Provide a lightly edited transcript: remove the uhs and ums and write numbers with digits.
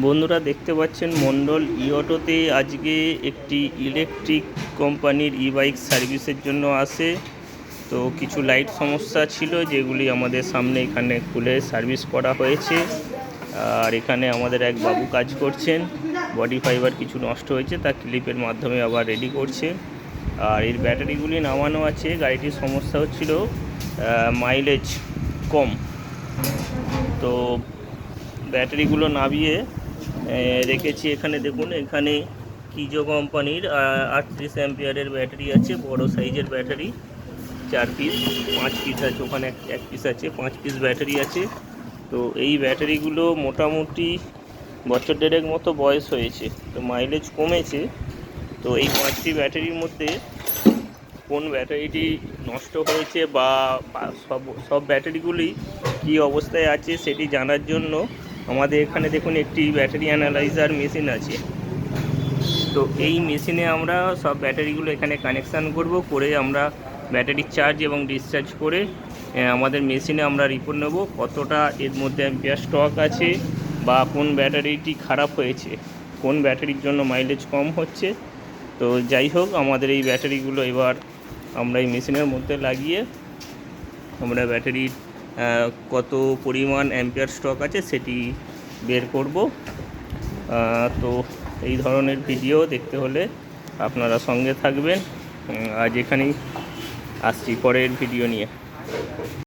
বন্ধুরা দেখতে পাচ্ছেন মন্ডল ই অটোতে আজকে একটি ইলেকট্রিক কোম্পানির ই বাইক সার্ভিসের জন্য আসে। তো কিছু লাইট সমস্যা ছিল যেগুলি আমাদের সামনে এখানে খুলে সার্ভিস করা হয়েছে। আর এখানে আমাদের এক বাবু কাজ করছেন, বডি ফাইবার কিছু নষ্ট হয়েছে তা ক্লিপের মাধ্যমে আবার রেডি করছে। আর এর ব্যাটারিগুলি নামানো আছে, গাড়িটির সমস্যা হচ্ছিল মাইলেজ কম। তো ব্যাটারিগুলো নামিয়ে রেখেছি এখানে। দেখুন এখানে কিজো কোম্পানির 38 অ্যাম্পিয়ারের ব্যাটারি আছে, বড় সাইজের ব্যাটারি, 4 পিস, 5 পিস আছে, ওখানে এক পিস আছে, 5 পিস ব্যাটারি আছে। তো এই ব্যাটারিগুলো মোটামুটি বছর দেড়েক মতো বয়স হয়েছে, তো মাইলেজ কমেছে। তো এই 5টি ব্যাটারির মধ্যে কোন ব্যাটারিটি নষ্ট হয়েছে বা সব ব্যাটারিগুলি কী অবস্থায় আছে সেটি জানার জন্য আমাদের এখানে দেখুন একটি ব্যাটারি অ্যানালাইজার মেশিন আছে। তো এই মেশিনে আমরা সব ব্যাটারিগুলো এখানে কানেকশান করে আমরা ব্যাটারি চার্জ এবং ডিসচার্জ করে আমাদের মেশিনে আমরা রিপোর্ট নেব কতটা এর মধ্যে অ্যাম্পিয়ার স্টক আছে বা কোন ব্যাটারিটি খারাপ হয়েছে, কোন ব্যাটারির জন্য মাইলেজ কম হচ্ছে। তো যাই হোক, আমাদের এই ব্যাটারিগুলো এবার আমরা এই মেশিনের মধ্যে লাগিয়ে আমরা ব্যাটারির কত পরিমাণ অ্যাম্পিয়ার স্টক আছে সেটি বের করব। তো এই ধরনের ভিডিও দেখতে হলে আপনারা সঙ্গে থাকবেন। আজ এখানেই আসছি পরের ভিডিও নিয়ে।